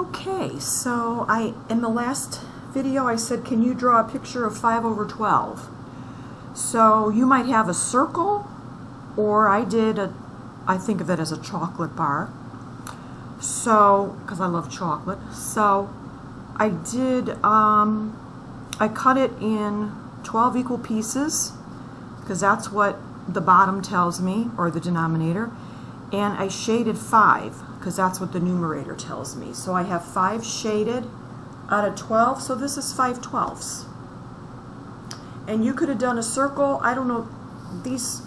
Okay, so in the last video I said, can you draw a picture of 5 over 12? So you might have a circle, or I think of it as a chocolate bar. So, because I love chocolate. So I cut it in 12 equal pieces, because that's what the bottom tells me, or the denominator. And I shaded 5, because that's what the numerator tells me. So I have 5 shaded out of 12, so this is 5/12. And you could have done a circle. I don't know, these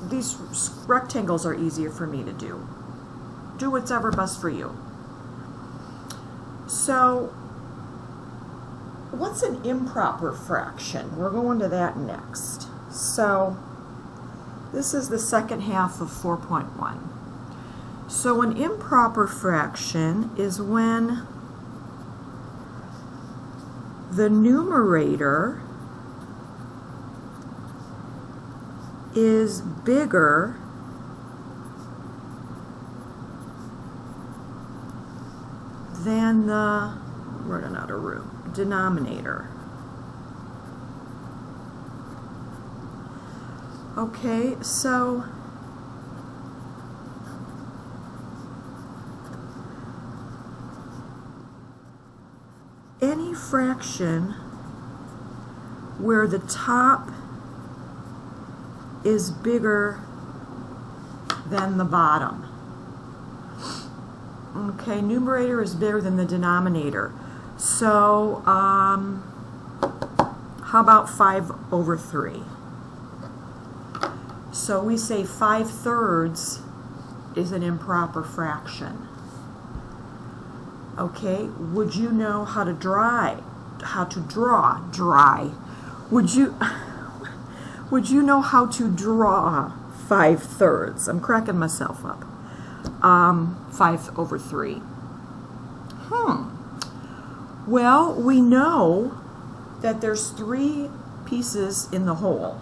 rectangles are easier for me to do. Do whatever best for you. So, what's an improper fraction? We're going to that next. So, this is the second half of 4.1. So an improper fraction is when the numerator is bigger than the, running out of room, denominator. Okay, so any fraction where the top is bigger than the bottom. Okay, numerator is bigger than the denominator. So, how about 5 over 3? So we say 5/3 is an improper fraction. Okay, would you know how to draw? Would you know how to draw 5/3? I'm cracking myself up. 5 over 3. Well, we know that there's 3 pieces in the whole,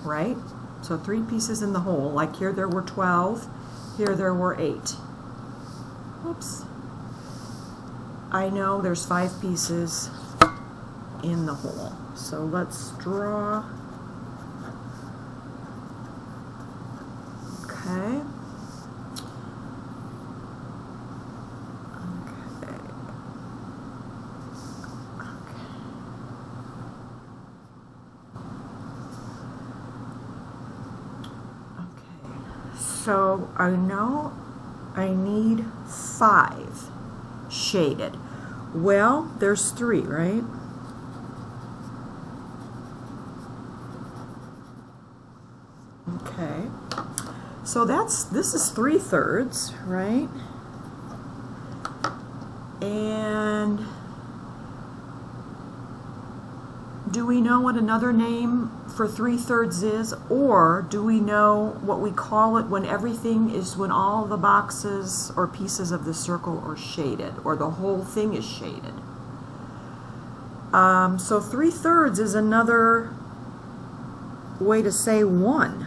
right? So 3 pieces in the whole. Like here there were 12, here there were 8. Whoops. I know there's 5 pieces in the whole. So let's draw. Okay. So I know I need 5 shaded. Well, there's 3, right? Okay. So this is 3/3, right? And do we know what another name for 3/3 is, or do we know what we call it when when all the boxes or pieces of the circle are shaded, or the whole thing is shaded? So 3/3 is another way to say 1.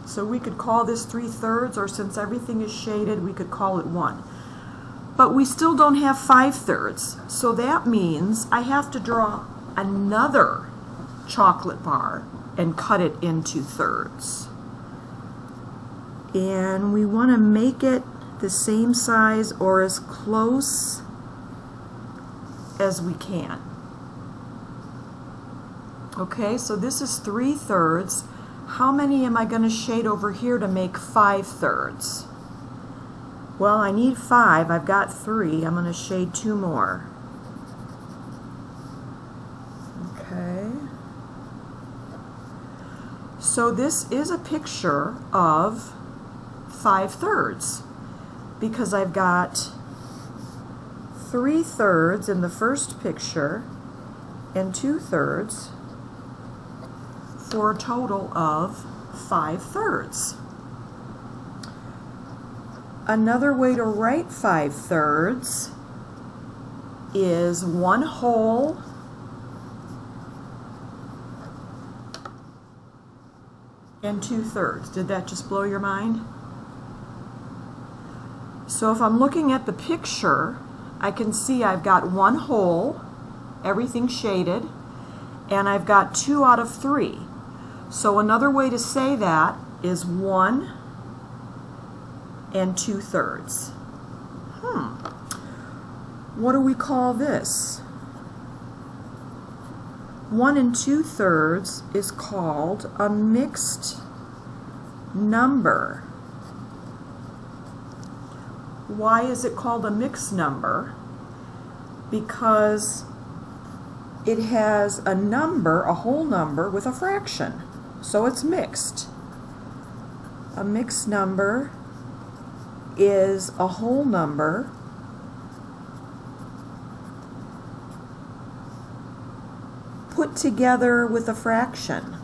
So we could call this 3/3, or since everything is shaded, we could call it 1. But we still don't have 5/3. So that means I have to draw another chocolate bar and cut it into thirds. And we want to make it the same size or as close as we can. Okay, so this is 3/3. How many am I going to shade over here to make 5/3? Well, I need 5. I've got 3. I'm going to shade 2 more. Okay. So this is a picture of 5/3, because I've got 3/3 in the first picture and 2/3 for a total of 5/3. Another way to write 5/3 is 1 whole and 2/3. Did that just blow your mind? So if I'm looking at the picture, I can see I've got one whole, everything shaded, and I've got 2 out of 3. So another way to say that is 1 2/3. What do we call this? 1 2/3 is called a mixed number. Why is it called a mixed number? Because it has a number, a whole number, with a fraction. So it's mixed. A mixed number is a whole number put together with a fraction.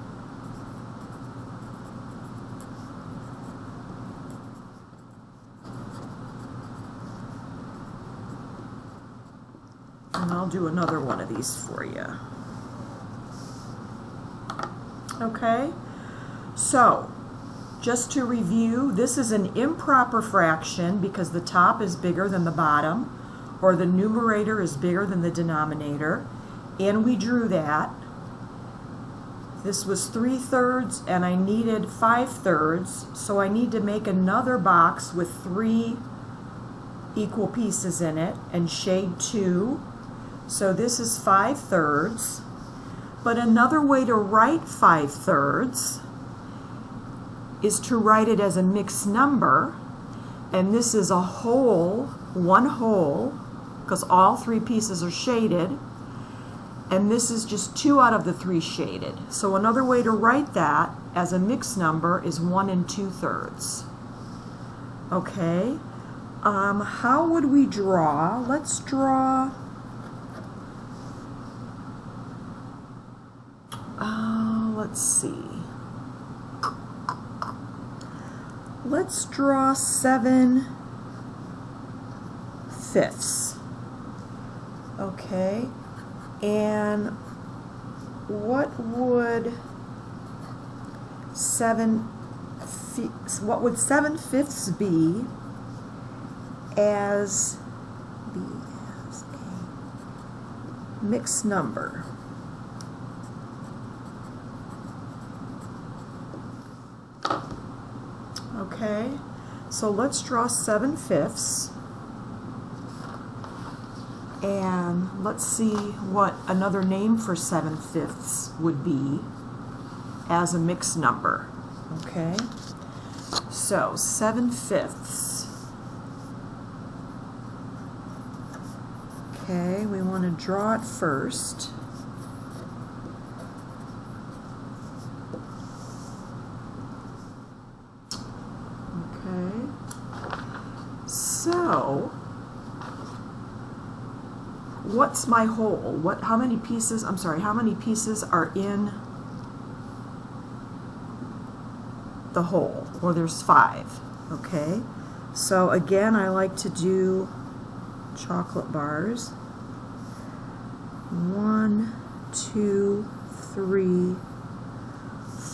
And I'll do another one of these for you. Okay, so just to review, this is an improper fraction because the top is bigger than the bottom, or the numerator is bigger than the denominator, and we drew that. This was 3/3 and I needed 5/3, so I need to make another box with 3 equal pieces in it and shade 2. So this is 5/3. But another way to write 5/3 is to write it as a mixed number, and this is a whole, one whole, because all 3 pieces are shaded, and this is just 2 out of the 3 shaded. So another way to write that as a mixed number is 1 2/3. Okay, how would we draw? Let's draw, let's see. Let's draw 7/5. Okay, and what would 7/5 be as a mixed number? Okay, so let's draw 7/5, and let's see what another name for 7/5 would be as a mixed number. Okay, so 7/5. Okay, we want to draw it first. So, what's my whole? How many pieces are in the whole? Well, there's 5. Okay, so again, I like to do chocolate bars. 1 2 3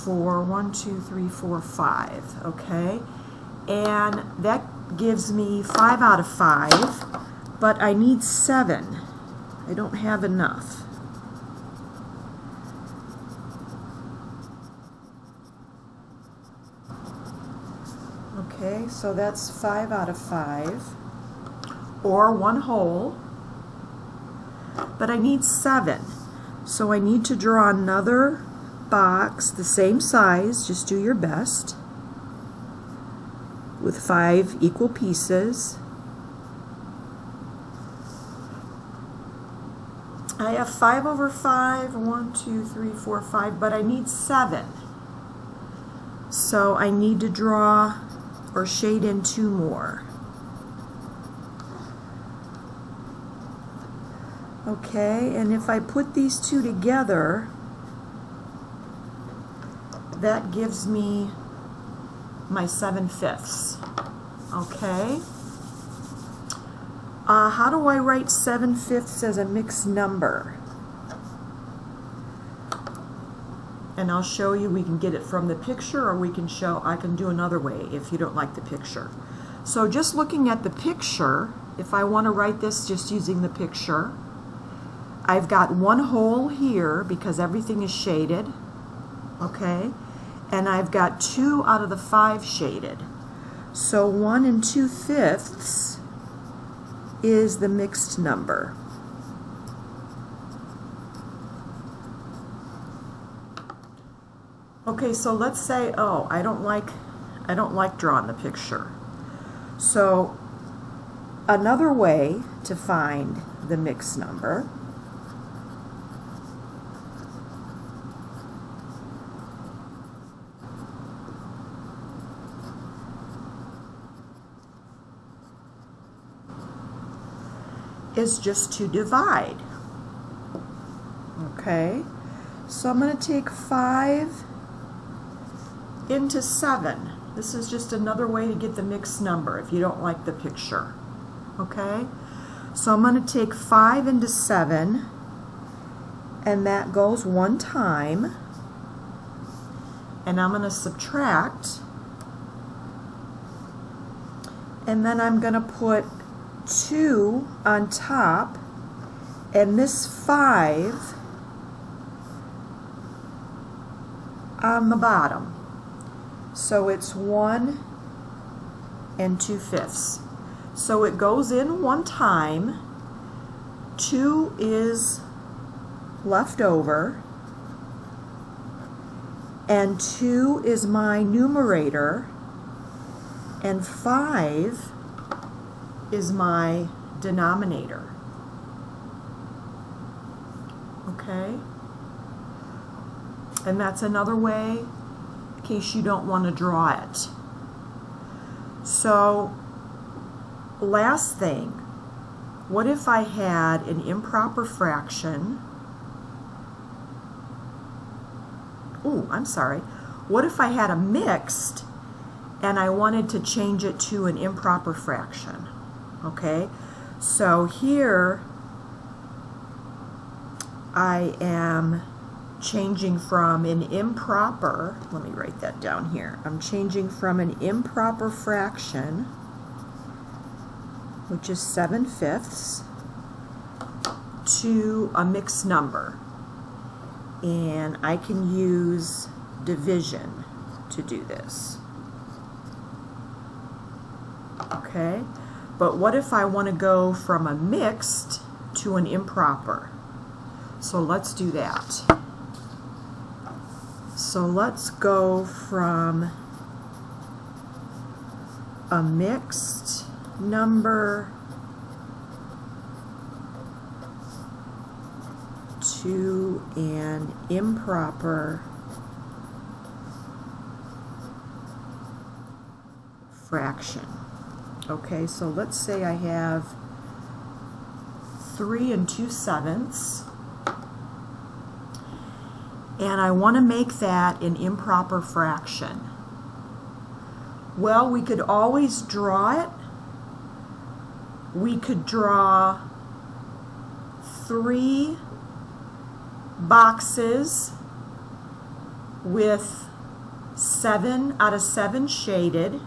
4. 1 2 3 4 5. Okay, and that gives me 5 out of 5, but I need 7. I don't have enough. Okay, so that's 5 out of 5, or 1 whole, but I need 7. So I need to draw another box the same size, just do your best, with 5 equal pieces. I have 5/5, 1 2 3 4 5, but I need 7. So I need to draw or shade in 2 more. Okay, and if I put these 2 together, that gives me my 7/5. Okay. How do I write 7/5 as a mixed number? And I'll show you. We can get it from the picture, or I can do another way if you don't like the picture. So just looking at the picture, if I want to write this just using the picture, I've got one hole here because everything is shaded, okay? And I've got 2 out of the 5 shaded. So 1 2/5 is the mixed number. Okay, so let's say, oh, I don't like drawing the picture. So another way to find the mixed number is just to divide. Okay, so I'm going to take 5 into 7. This is just another way to get the mixed number if you don't like the picture. Okay, so I'm going to take 5 into 7, and that goes 1 time, and I'm going to subtract, and then I'm going to put 2 on top, and this 5 on the bottom. So it's 1 2/5. So it goes in 1 time, 2 is left over, and 2 is my numerator, and 5 is my denominator. Okay? And that's another way in case you don't want to draw it. So, last thing, what if I had an improper fraction? Oh, I'm sorry. What if I had a mixed and I wanted to change it to an improper fraction? Okay, so here I am changing from an improper, let me write that down here, I'm changing from an improper fraction, which is 7/5, to a mixed number. And I can use division to do this. Okay? But what if I want to go from a mixed to an improper? So let's do that. So let's go from a mixed number to an improper fraction. Okay, so let's say I have 3 2/7, and I want to make that an improper fraction. Well, we could always draw it. We could draw 3 boxes with 7 out of 7 shaded,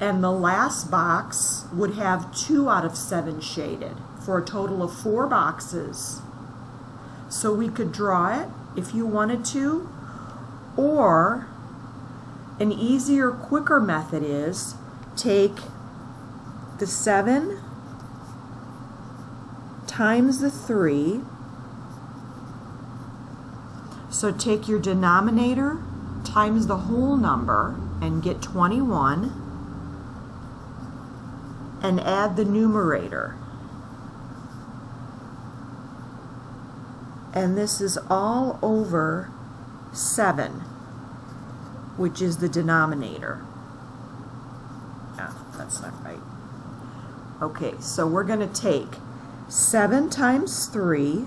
and the last box would have 2 out of 7 shaded, for a total of 4 boxes. So we could draw it if you wanted to, or an easier, quicker method is take the 7 times the 3. So take your denominator times the whole number and get 21, and add the numerator. And this is all over 7, which is the denominator. Ah, that's not right. Okay, so we're going to take 7 times 3,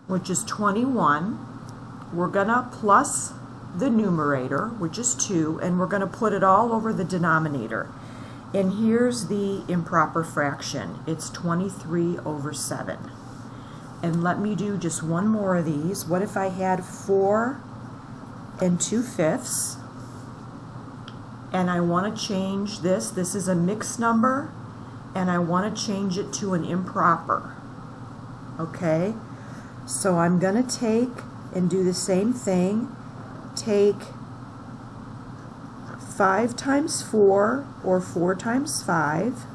which is 21. We're going to plus the numerator, which is 2, and we're going to put it all over the denominator. And here's the improper fraction. It's 23/7. And let me do just one more of these. What if I had 4 2/5. And I want to change this. This is a mixed number, and I want to change it to an improper. Okay? So I'm going to take and do the same thing. Take 5 times 4, or 4 times 5,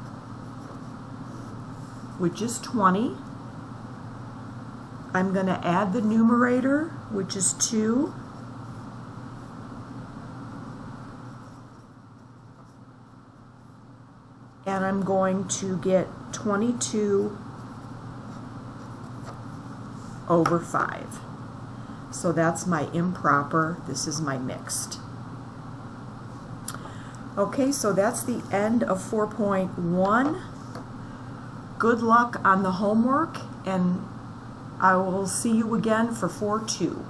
which is 20. I'm going to add the numerator, which is 2. And I'm going to get 22 over 5. So that's my improper. This is my mixed. Okay, so that's the end of 4.1. Good luck on the homework, and I will see you again for 4.2.